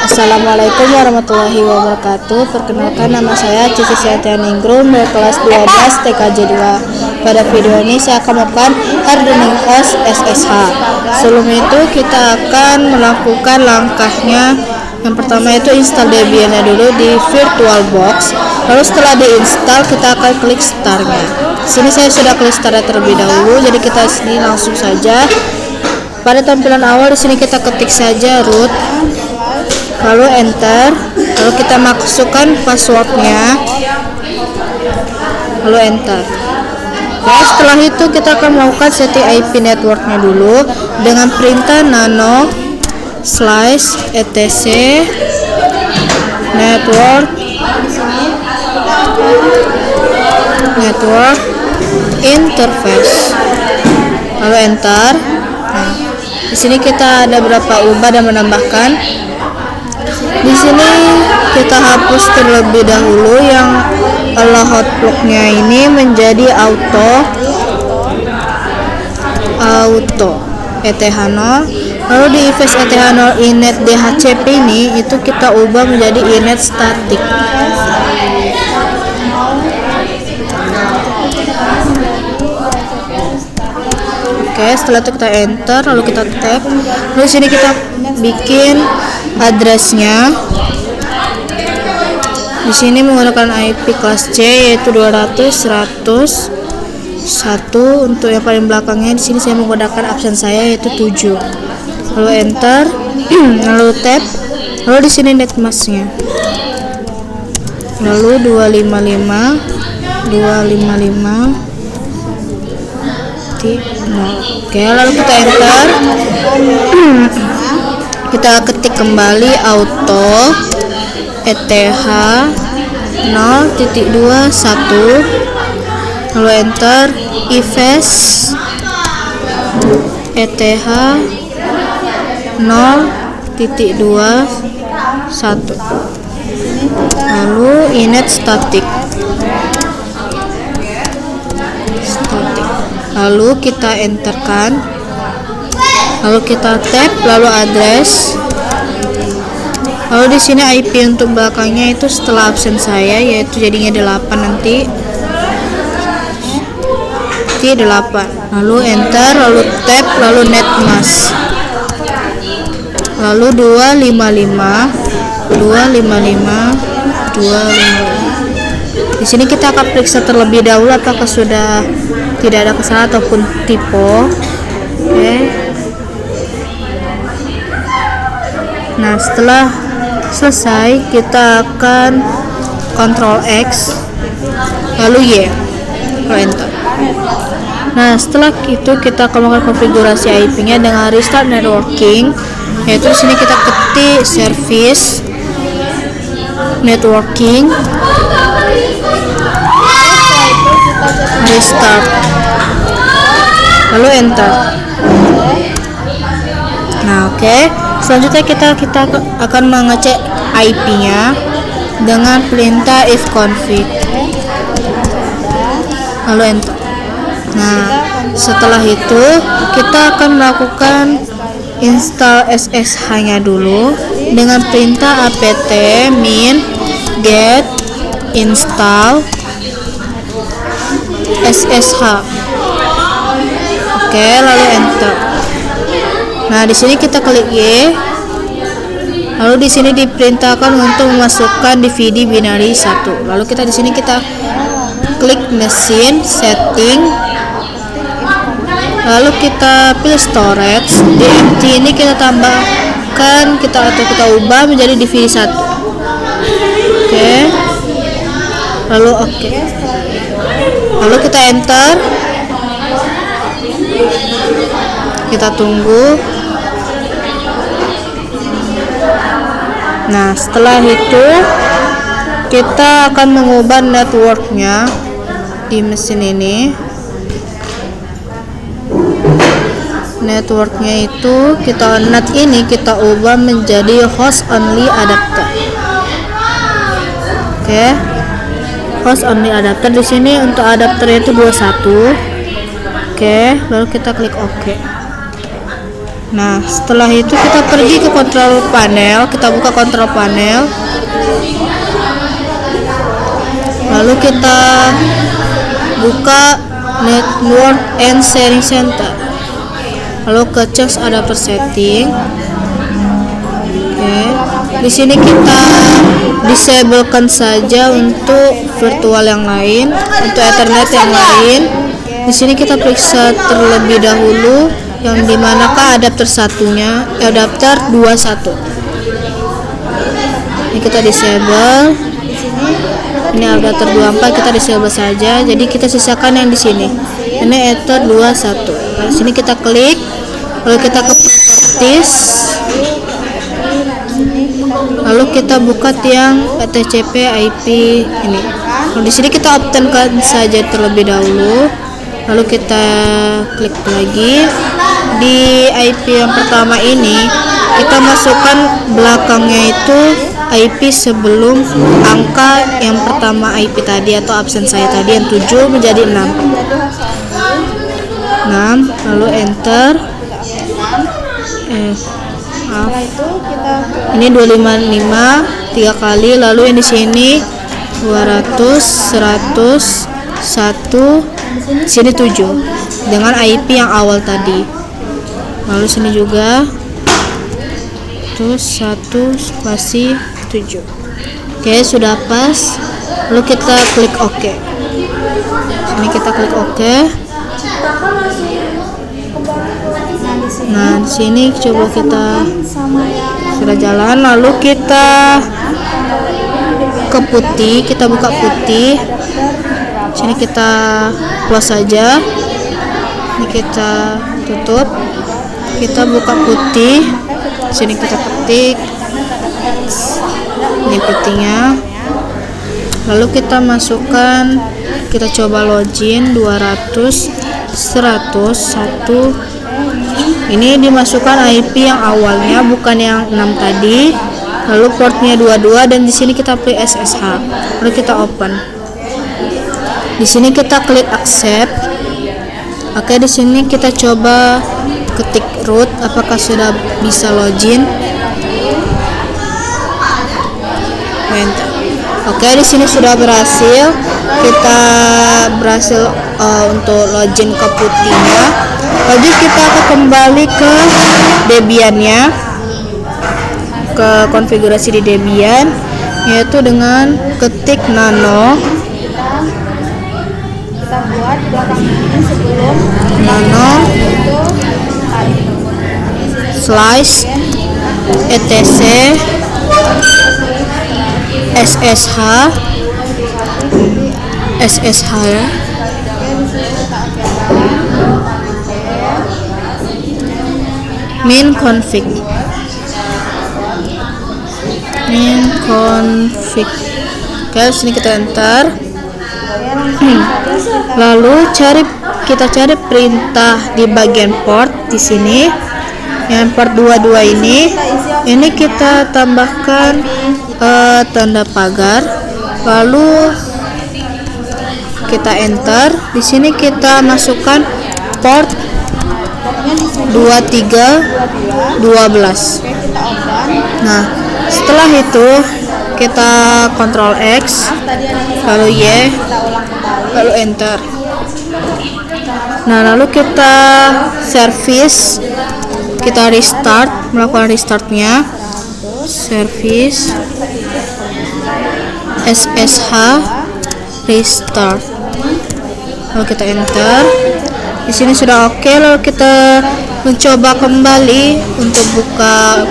Assalamualaikum warahmatullahi wabarakatuh. Perkenalkan, nama saya Cici Setianingrum dari kelas 12 TKJ 2. Pada video ini saya akan melakukan hardening host SSH. Sebelum itu kita akan melakukan langkahnya. Yang pertama itu install Debian-nya dulu di VirtualBox. Lalu setelah diinstal kita akan klik start-nya. Sini saya sudah klik start terlebih dahulu, jadi kita sini langsung saja. Pada tampilan awal di sini kita ketik saja root, lalu enter, lalu kita masukkan passwordnya, lalu enter. Ya, setelah itu kita akan melakukan setting IP networknya dulu dengan perintah nano slash etc network interface, lalu enter. Nah, di sini kita ada berapa ubah dan menambahkan. Di sini kita hapus terlebih dahulu yang allowed block-nya ini menjadi auto ETH0. Lalu di device ETH0 inet DHCP ini itu kita ubah menjadi inet static. Oke, setelah itu kita enter, lalu kita tab. Lalu sini kita bikin addressnya. Di sini menggunakan IP kelas C yaitu 200.100.1. Untuk yang paling belakangnya di sini saya menggunakan absen saya yaitu 7. Lalu enter, lalu tab. Lalu di sini netmasknya. Lalu 255. Oke, lalu kita enter. Kita ketik kembali auto ETH 0.21, lalu enter device ETH 0.21, lalu inet static. Lalu kita enterkan, lalu kita tab, lalu address. Lalu di sini IP untuk belakangnya itu setelah absen saya yaitu jadinya 8 nanti 8. Lalu enter, lalu tab, lalu netmask. Lalu 255. Di sini kita akan periksa terlebih dahulu apakah sudah tidak ada kesalahan ataupun typo. Oke. Nah, setelah selesai kita akan Ctrl X lalu Y, lalu enter. Nah, setelah itu kita akan melakukan konfigurasi IP-nya dengan restart networking, yaitu di sini kita ketik service networking restart, lalu enter. Nah, oke. Selanjutnya kita akan mengecek IP-nya dengan perintah ifconfig, lalu enter. Nah, setelah itu kita akan melakukan install SSH-nya dulu dengan perintah apt min get install SSH. Oke, lalu enter. Nah, di sini kita klik Y. Lalu di sini diperintahkan untuk memasukkan DVD binary 1. Lalu kita di sini kita klik machine setting. Lalu kita pilih storage. Di empty ini kita tambahkan kita ubah menjadi DVD 1. Oke. Lalu oke. Lalu kita enter. Kita tunggu. Nah, setelah itu kita akan mengubah networknya di mesin ini. Networknya itu net ini kita ubah menjadi host only adapter. Oke. Host only adapter di sini untuk adapternya itu 21. Oke, lalu kita klik OK. Nah, setelah itu kita pergi ke control panel, kita buka control panel. Lalu kita buka Network and Sharing Center. Lalu ke Change Adapter Setting. Oke. Di sini kita disablekan saja untuk virtual yang lain, untuk Ethernet yang lain. Di sini kita periksa terlebih dahulu yang dimanakah adapter satunya, adapter 21. Ini kita disable. Ini adapter 24 kita disable saja. Jadi kita sisakan yang di sini. Ini Ether 21. Nah, di sini kita klik, lalu kita ke properties. Lalu kita buka yang TCP IP ini. Lalu di sini kita optenkan saja terlebih dahulu. Lalu kita klik lagi di IP yang pertama ini, kita masukkan belakangnya itu IP sebelum angka yang pertama IP tadi atau absen saya tadi yang 7 menjadi 6. Lalu enter. Ini 255 3 kali, lalu yang di sini 200 100 1 sini 7 dengan IP yang awal tadi. Lalu sini juga terus 1 spasi 7. Oke, sudah pas. Lalu kita klik OK. Sini kita klik OK. Nah, di sini coba kita sudah jalan. Lalu kita ke putih, kita buka putih. Sini kita close saja. Ini kita tutup. Kita buka putih. Sini kita ketik. Ini putihnya. Lalu kita masukkan, kita coba login 200 100 1. Ini dimasukkan IP yang awalnya, bukan yang 6 tadi. Lalu portnya 22 dan di sini kita pilih SSH. Lalu kita open. Di sini kita klik accept. Oke, di sini kita coba ketik root, apakah sudah bisa login. Enter. Oke, di sini sudah berhasil. Kita berhasil untuk login ke putihnya. Lalu kita akan kembali ke Debian-nya, ke konfigurasi di Debian, yaitu dengan ketik nano. Kita buat belakang ini sebelum nano slice etc SSH ya. Min config. Oke, sini kita enter. Lalu kita cari perintah di bagian port di sini. Yang port 22 ini kita tambahkan tanda pagar. Lalu kita enter. Di sini kita masukkan port 2312. Nah, setelah itu kita Ctrl X, lalu Y, lalu enter. Nah, lalu kita service, kita restart, melakukan restartnya. Service SSH restart. Lalu kita enter. Di sini sudah oke. Lalu kita mencoba kembali untuk buka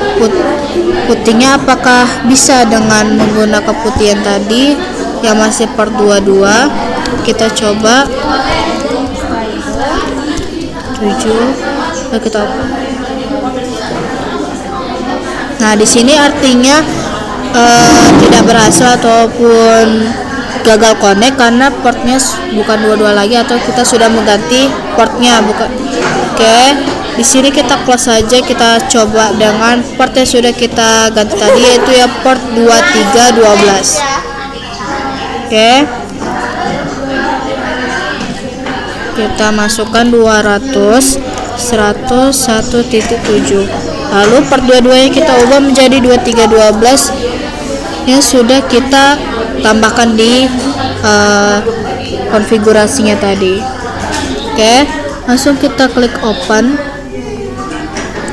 putihnya, apakah bisa dengan menggunakan putih yang tadi yang masih port 22. Kita coba 7. Lalu kita open. Nah, di sini artinya tidak berhasil ataupun gagal connect karena portnya bukan 22 lagi, atau kita sudah mengganti portnya, bukan. Oke, di sini kita close saja. Kita coba dengan port yang sudah kita ganti tadi, yaitu ya port 2312. Oke, kita masukkan 200 101.7. Lalu part 22-nya kita ubah menjadi 2312 yang sudah kita tambahkan di konfigurasinya tadi. Oke, langsung kita klik open.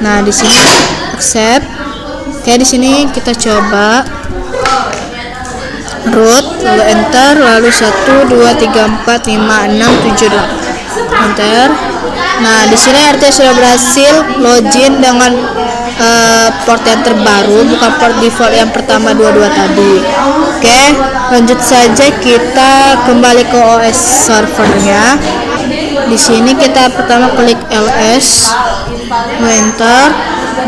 Nah, di sini accept. Oke, di sini kita coba root, lalu enter, lalu 1 2 3 4 5 6 7 8. Enter. Nah, di sini artinya sudah berhasil login dengan port yang terbaru, bukan port default yang pertama 22 tadi. Oke, lanjut saja kita kembali ke OS servernya. Di sini kita pertama klik ls, enter.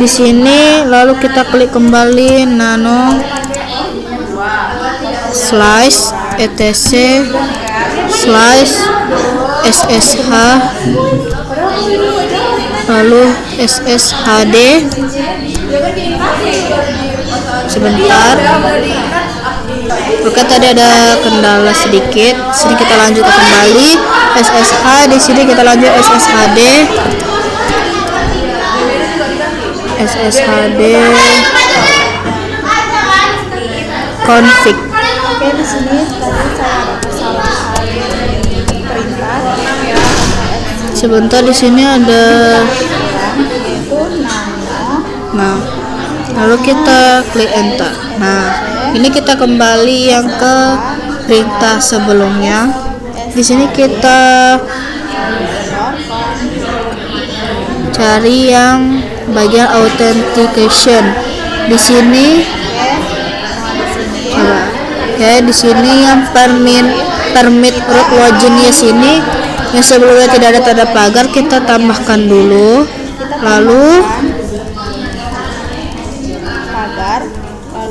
Di sini lalu kita klik kembali nano slice etc slice ssh lalu sshd. Sebentar. Oke, tadi ada kendala sedikit. Sini kita lanjutkan kembali ssh. Di sini kita lanjut sshd config. Oke, di sini tadi saya ada kesalahan perintah. Sebentar, di sini ada. Yaitu nano. Nah, lalu kita klik enter. Nah, ini kita kembali yang ke perintah sebelumnya. Di sini kita cari yang bagian authentication. Di sini coba. Oke, di sini yang permit root login-nya sini yang sebelumnya tidak ada tanda pagar, kita tambahkan dulu.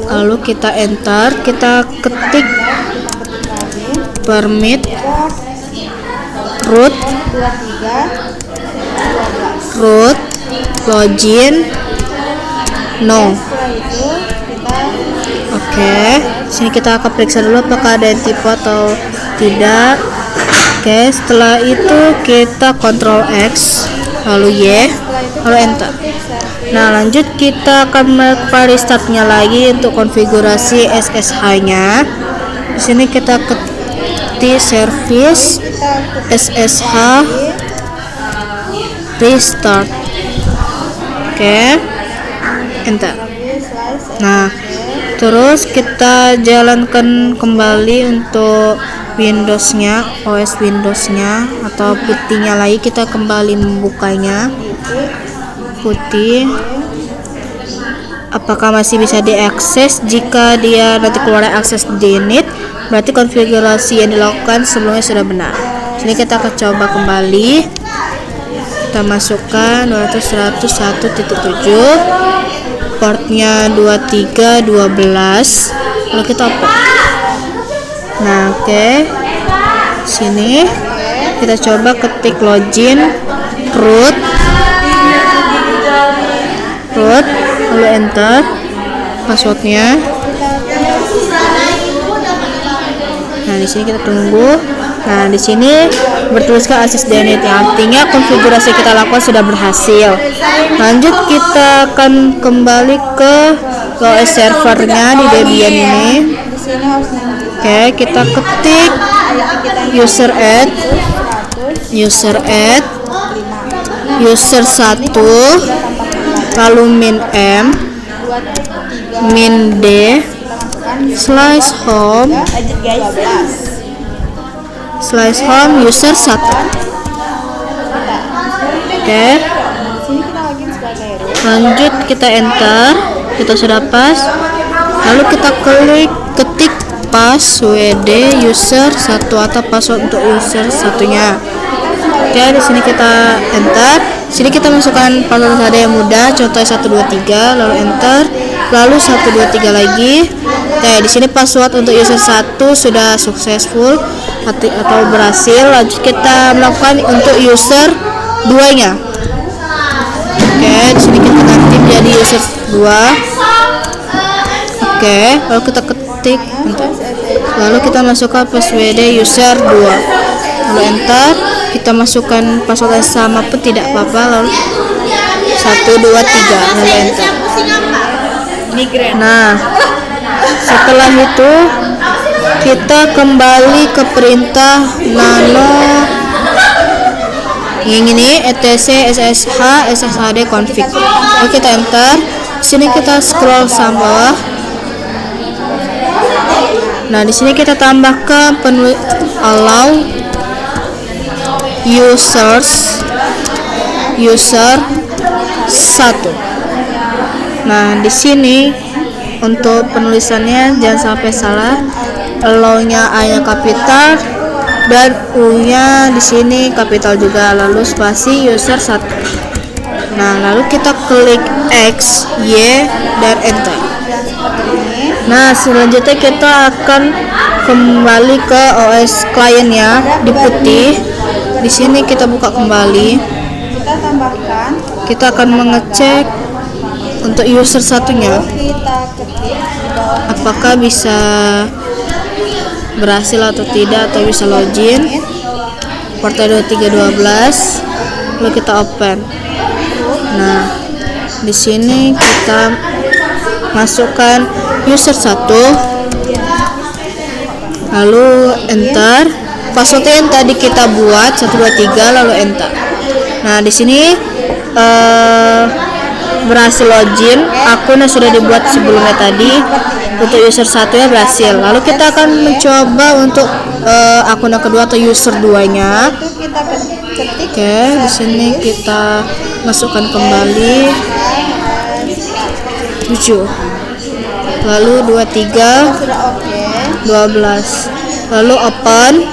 Lalu kita enter, kita ketik permit root login no. Oke, sini kita akan periksa dulu apakah ada yang tipe atau tidak. Oke, setelah itu kita Ctrl X, lalu Y, lalu enter. Nah, lanjut kita akan melakukan restartnya lagi untuk konfigurasi SSH-nya. Di sini kita ketik service SSH restart. Oke, enter. Nah, terus kita jalankan kembali untuk Windows-nya, OS Windows-nya atau putihnya lagi, kita kembali membukanya. Putih. Apakah masih bisa diakses? Jika dia nanti keluar akses denied, berarti konfigurasi yang dilakukan sebelumnya sudah benar. Sini kita akan coba kembali. Kita masukkan 201.7, portnya 2312, lalu kita open. Nah, oke. Sini kita coba ketik login root, lalu enter passwordnya. Nah, di sini kita tunggu. Nah, di sini bertuliskan access denied, yang artinya konfigurasi kita lakukan sudah berhasil. Lanjut kita akan kembali ke OS servernya di Debian ini. Oke, kita ketik user add user 1, lalu min m, min d, /home user 1. Oke, lanjut kita enter, kita sudah pas. Lalu kita ketik password user 1 atau password untuk user satunya. Oke, di sini kita enter. Sini kita masukkan password saja yang mudah, contohnya 123, lalu enter, lalu 123 lagi. Oke, di sini password untuk user 1 sudah successful atau berhasil. Lanjut kita melakukan untuk user 2-nya. Oke, di sini kita ganti menjadi user 2. Oke, lalu kita ketik enter. Lalu kita masukkan password user 2, lalu enter. kita masukkan password yang sama pun tidak apa-apa. Lalu 1 2 3 lalu enter. Nah, setelah itu kita kembali ke perintah nano yang ini etc ssh sshd config. Oke, kita enter. Sini kita scroll sampai bawah. Nah, di sini kita tambahkan allow user 1. Nah, di sini untuk penulisannya jangan sampai salah. Allow-nya A-nya kapital dan U-nya di sini kapital juga, lalu spasi user 1. Nah, lalu kita klik X, Y dan enter. Nah, selanjutnya kita akan kembali ke OS kliennya di putih. Di sini kita buka kembali. Kita tambahkan. Kita akan mengecek untuk user satunya Kita ketik di bawah apakah bisa berhasil atau tidak, atau bisa login. Portal 2312. Lalu kita open. Nah, di sini kita masukkan user 1, lalu enter. Passwordnya yang tadi kita buat 123 lalu enter. Nah, di sini berhasil login. Akunnya sudah dibuat sebelumnya tadi. Untuk user 1 ya berhasil. Lalu kita akan mencoba untuk akun yang kedua atau user 2-nya. itu kita ketik Oke, di sini kita masukkan kembali 7. Lalu 23 sudah oke. 12. Lalu open.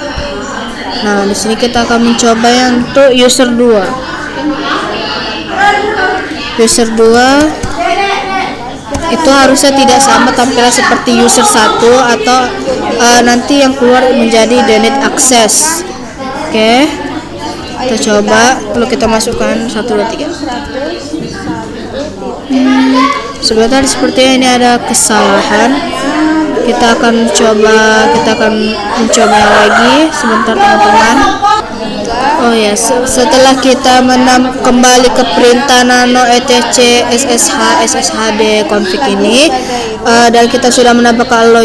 Nah, di sini kita akan mencoba yang untuk user 2. User 2 itu harusnya tidak sama tampilan seperti user 1 atau nanti yang keluar menjadi denied access. Oke. Kita coba, lalu kita masukkan 1 2 3. Sebentar, sepertinya ini ada kesalahan. Kita akan mencoba lagi sebentar teman-teman. Oh ya, setelah kita kembali ke perintah nano etc sshd config ini dan kita sudah menambahkan allow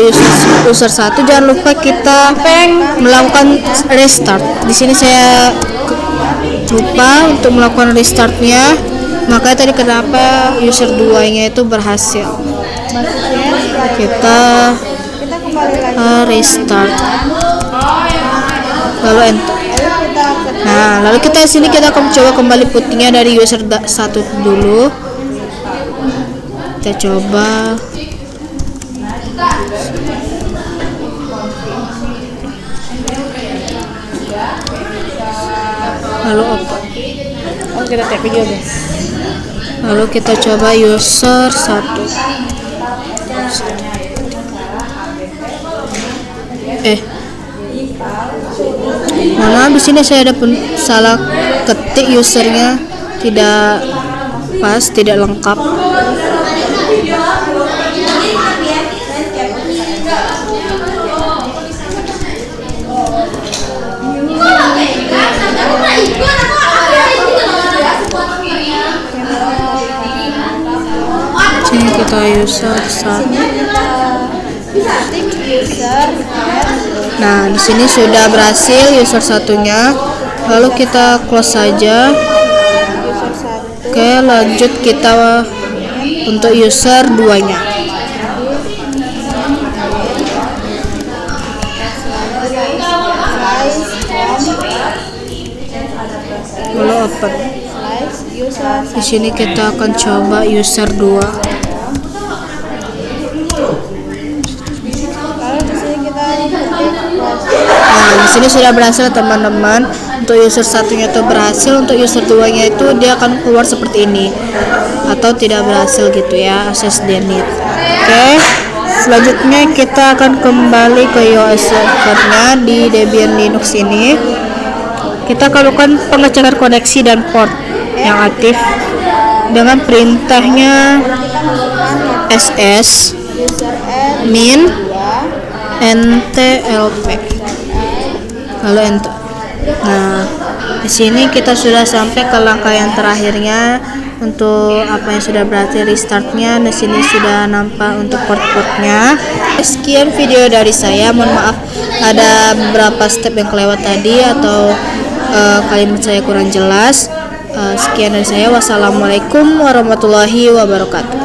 user 1, jangan lupa kita melakukan restart. Di sini saya lupa untuk melakukan restartnya, makanya tadi kenapa user 2-nya itu berhasil. Kita Kembali lagi. restart lalu enter. Nah, lalu kita sini kita akan coba kembali putihnya dari user 1 dulu. Kita coba. Lalu open. Oh, kita tap video guys. Lalu kita coba user 1. Mana di sini saya ada salah ketik, usernya tidak pas, tidak lengkap. Sini kita user 1. Nah, di sini sudah berhasil user satunya. Lalu kita close saja. Oke, lanjut kita untuk user 2-nya. Lalu open. Di sini kita akan coba user 2. Nah, di sini sudah berhasil teman-teman. Untuk user satunya itu berhasil, untuk user 2-nya itu dia akan keluar seperti ini atau tidak berhasil gitu ya, access denied. Oke. Selanjutnya kita akan kembali ke iOS servernya di Debian Linux ini. Kita akan lakukan pengecekan koneksi dan port yang aktif dengan perintahnya ss min ntlp lalu enter. Nah, di sini kita sudah sampai ke langkah yang terakhirnya untuk apa yang sudah berarti restartnya. Di sini sudah nampak untuk port-portnya. Sekian video dari saya. Mohon maaf ada beberapa step yang kelewat tadi atau kalimat saya kurang jelas. Sekian dari saya. Wassalamualaikum warahmatullahi wabarakatuh.